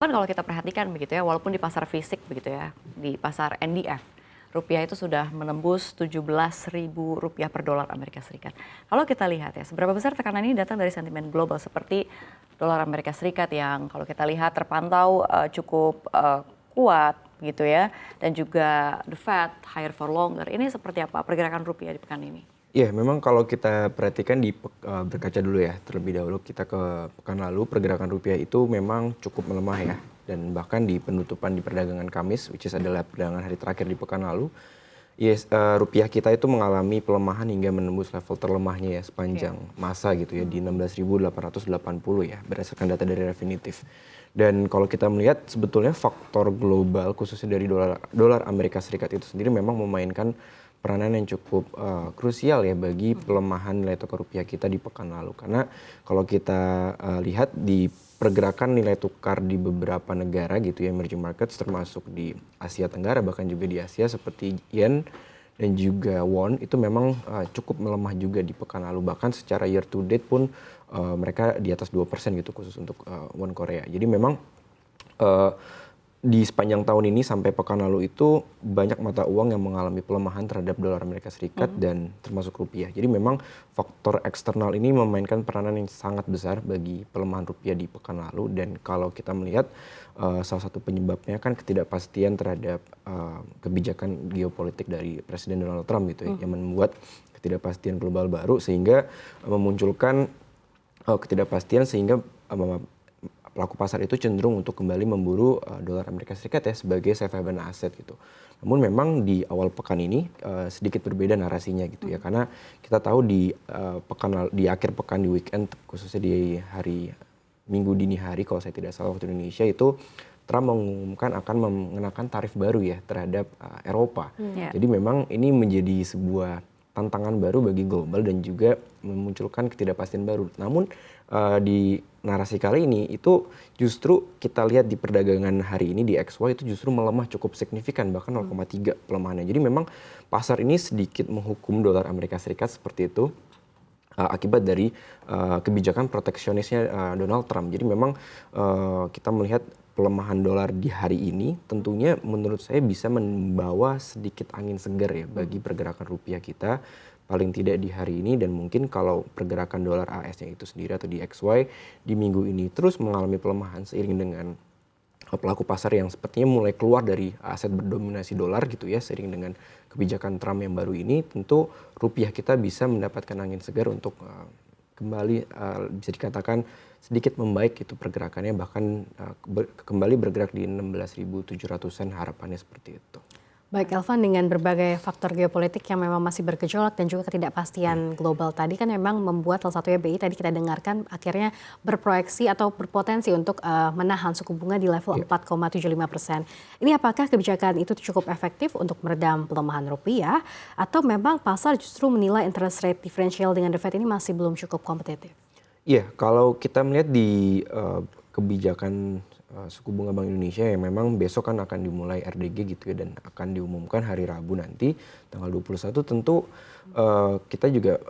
Kan kalau kita perhatikan begitu ya, walaupun di pasar fisik begitu ya, di pasar NDF, rupiah itu sudah menembus Rp17.000 per dolar Amerika Serikat. Kalau kita lihat ya, seberapa besar tekanan ini datang dari sentimen global seperti dolar Amerika Serikat yang kalau kita lihat terpantau cukup kuat gitu ya, dan juga the Fed higher for longer. Ini seperti apa pergerakan rupiah di pekan ini? Iya, memang kalau kita perhatikan berkaca dulu ya, terlebih dahulu kita ke pekan lalu, pergerakan rupiah itu memang cukup melemah ya. Dan bahkan di penutupan di perdagangan Kamis, which is adalah perdagangan hari terakhir di pekan lalu, yes, rupiah kita itu mengalami pelemahan hingga menembus level terlemahnya ya sepanjang masa gitu ya, di 16.880 ya, berdasarkan data dari Refinitiv. Dan kalau kita melihat sebetulnya faktor global khususnya dari dolar Amerika Serikat itu sendiri memang memainkan peranan yang cukup krusial ya bagi pelemahan nilai tukar rupiah kita di pekan lalu. Karena kalau kita lihat di pergerakan nilai tukar di beberapa negara gitu ya, emerging markets termasuk di Asia Tenggara bahkan juga di Asia seperti yen dan juga won itu memang cukup melemah juga di pekan lalu. Bahkan secara year to date pun mereka di atas 2% gitu khusus untuk won Korea. Jadi memang di sepanjang tahun ini sampai pekan lalu itu banyak mata uang yang mengalami pelemahan terhadap dolar Amerika Serikat dan termasuk rupiah. Jadi memang faktor eksternal ini memainkan peranan yang sangat besar bagi pelemahan rupiah di pekan lalu. Dan kalau kita melihat salah satu penyebabnya kan ketidakpastian terhadap kebijakan geopolitik dari Presiden Donald Trump gitu ya, yang membuat ketidakpastian global baru sehingga memunculkan ketidakpastian sehingga pelaku pasar itu cenderung untuk kembali memburu dolar Amerika Serikat ya sebagai safe haven asset gitu. Namun memang di awal pekan ini sedikit berbeda narasinya gitu ya, karena kita tahu di akhir pekan di weekend khususnya di hari Minggu dini hari kalau saya tidak salah waktu Indonesia itu Trump mengumumkan akan mengenakan tarif baru ya terhadap Eropa. Jadi memang ini menjadi sebuah tantangan baru bagi global dan juga memunculkan ketidakpastian baru. Namun di narasi kali ini itu justru kita lihat di perdagangan hari ini di XY itu justru melemah cukup signifikan, bahkan 0,3 pelemahannya. Jadi memang pasar ini sedikit menghukum dolar Amerika Serikat seperti itu akibat dari kebijakan proteksionisnya Donald Trump. Jadi memang kita melihat pelemahan dolar di hari ini tentunya menurut saya bisa membawa sedikit angin segar ya bagi pergerakan rupiah kita paling tidak di hari ini. Dan mungkin kalau pergerakan dolar AS-nya itu sendiri atau di XY di minggu ini terus mengalami pelemahan seiring dengan pelaku pasar yang sepertinya mulai keluar dari aset berdominasi dolar gitu ya, seiring dengan kebijakan Trump yang baru ini, tentu rupiah kita bisa mendapatkan angin segar untuk kembali bisa dikatakan sedikit membaik itu pergerakannya, bahkan kembali bergerak di 16.700-an harapannya seperti itu. Baik Elvan, dengan berbagai faktor geopolitik yang memang masih bergejolak dan juga ketidakpastian global tadi kan memang membuat salah satunya BI tadi kita dengarkan akhirnya berproyeksi atau berpotensi untuk menahan suku bunga di level 4,75%. Ini apakah kebijakan itu cukup efektif untuk meredam pelemahan rupiah atau memang pasar justru menilai interest rate differential dengan The Fed ini masih belum cukup kompetitif? Iya, kalau kita melihat di kebijakan suku bunga Bank Indonesia yang memang besok kan akan dimulai RDG gitu ya, dan akan diumumkan hari Rabu nanti tanggal 21, tentu kita juga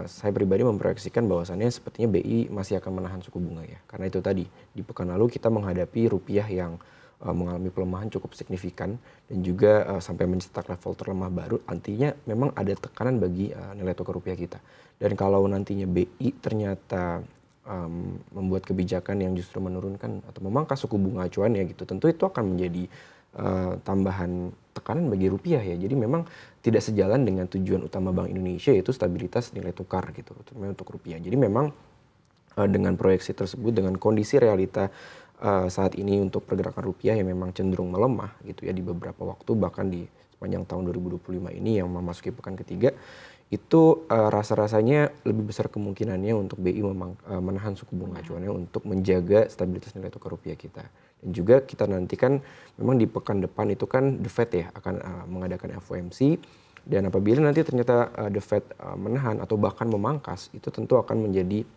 saya pribadi memproyeksikan bahwasannya sepertinya BI masih akan menahan suku bunga ya, karena itu tadi di pekan lalu kita menghadapi rupiah yang mengalami pelemahan cukup signifikan dan juga sampai mencetak level terlemah baru, artinya memang ada tekanan bagi nilai tukar rupiah kita. Dan kalau nantinya BI ternyata membuat kebijakan yang justru menurunkan atau memangkas suku bunga acuan ya gitu, tentu itu akan menjadi tambahan tekanan bagi rupiah ya. Jadi memang tidak sejalan dengan tujuan utama Bank Indonesia yaitu stabilitas nilai tukar gitu terutama untuk rupiah. Jadi memang dengan proyeksi tersebut, dengan kondisi realita saat ini untuk pergerakan rupiah yang memang cenderung melemah gitu ya di beberapa waktu, bahkan di sepanjang tahun 2025 ini yang memasuki pekan ketiga, itu rasa-rasanya lebih besar kemungkinannya untuk BI menahan suku bunga acuannya untuk menjaga stabilitas nilai tukar rupiah kita. Dan juga kita nantikan memang di pekan depan itu kan The Fed ya akan mengadakan FOMC, dan apabila nanti ternyata The Fed menahan atau bahkan memangkas, itu tentu akan menjadi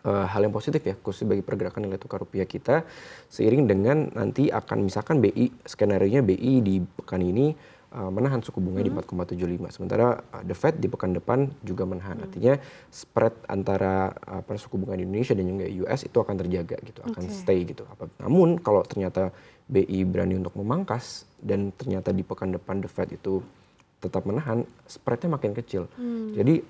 hal yang positif ya khususnya bagi pergerakan nilai tukar rupiah kita, seiring dengan nanti akan misalkan BI, skenario nya BI di pekan ini menahan suku bunga di 4,75. Sementara the Fed di pekan depan juga menahan. Artinya spread antara suku bunga di Indonesia dan juga US itu akan terjaga gitu, akan stay gitu. Namun kalau ternyata BI berani untuk memangkas dan ternyata di pekan depan the Fed itu tetap menahan, spreadnya makin kecil. Jadi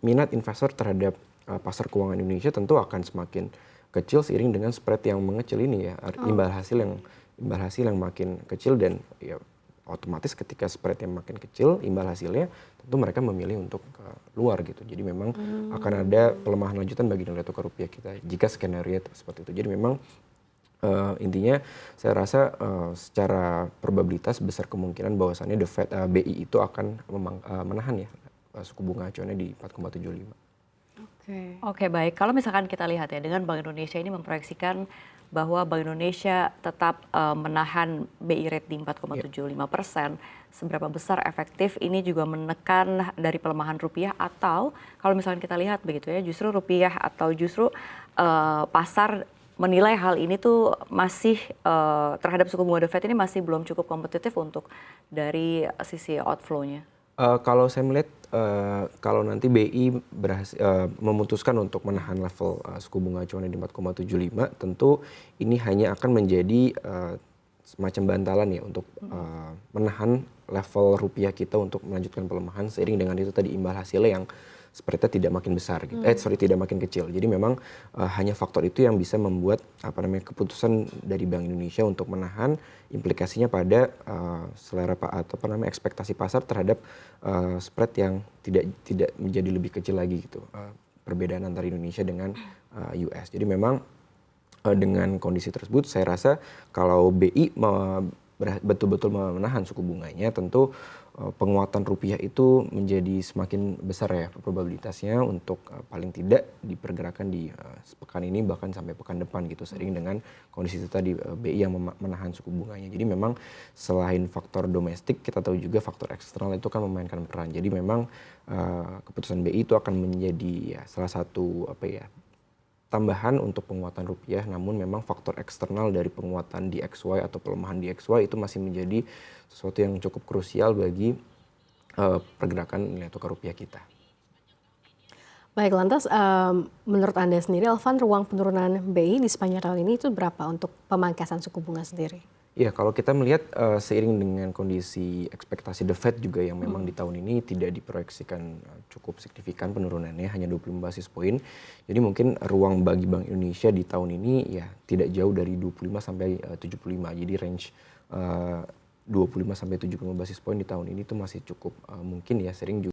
minat investor terhadap pasar keuangan Indonesia tentu akan semakin kecil seiring dengan spread yang mengecil ini ya, imbal hasil yang makin kecil, dan ya otomatis ketika spread yang makin kecil imbal hasilnya tentu mereka memilih untuk keluar gitu. Jadi memang akan ada pelemahan lanjutan bagi nilai tukar rupiah kita jika skenario seperti itu. Jadi memang intinya saya rasa secara probabilitas besar kemungkinan bahwasannya the Fed BI itu akan menahan ya suku bunga acuannya di 4,75. Oke, baik. Kalau misalkan kita lihat ya, dengan Bank Indonesia ini memproyeksikan bahwa Bank Indonesia tetap menahan BI rate di 4,75%, seberapa besar efektif ini juga menekan dari pelemahan rupiah, atau kalau misalkan kita lihat begitu ya, justru rupiah atau justru pasar menilai hal ini tuh masih terhadap suku bunga The Fed ini masih belum cukup kompetitif untuk dari sisi outflow-nya? Kalau saya melihat kalau nanti BI memutuskan untuk menahan level suku bunga acuannya di 4,75, tentu ini hanya akan menjadi semacam bantalan ya untuk menahan level rupiah kita untuk melanjutkan pelemahan, seiring dengan itu tadi imbal hasilnya yang spreadnya tidak makin besar gitu. Tidak makin kecil. Jadi memang hanya faktor itu yang bisa membuat keputusan dari Bank Indonesia untuk menahan, implikasinya pada selera atau ekspektasi pasar terhadap spread yang tidak menjadi lebih kecil lagi gitu. Perbedaan antara Indonesia dengan US. Jadi memang dengan kondisi tersebut saya rasa kalau BI betul-betul menahan suku bunganya, tentu penguatan rupiah itu menjadi semakin besar ya probabilitasnya untuk paling tidak dipergerakan di pekan ini bahkan sampai pekan depan gitu, seiring dengan kondisi itu tadi BI yang menahan suku bunganya. Jadi memang selain faktor domestik, kita tahu juga faktor eksternal itu kan memainkan peran. Jadi memang keputusan BI itu akan menjadi ya, salah satu tambahan untuk penguatan rupiah, namun memang faktor eksternal dari penguatan di XY atau pelemahan di XY itu masih menjadi sesuatu yang cukup krusial bagi pergerakan nilai tukar rupiah kita. Baik, lantas menurut Anda sendiri, Elvan, ruang penurunan BI di sepanjang tahun ini itu berapa untuk pemangkasan suku bunga sendiri? Ya, kalau kita melihat seiring dengan kondisi ekspektasi The Fed juga yang memang di tahun ini tidak diproyeksikan cukup signifikan penurunannya, hanya 25 basis poin. Jadi mungkin ruang bagi Bank Indonesia di tahun ini ya tidak jauh dari 25 sampai 75. Jadi range 25 sampai 75 basis poin di tahun ini itu masih cukup mungkin ya, sering juga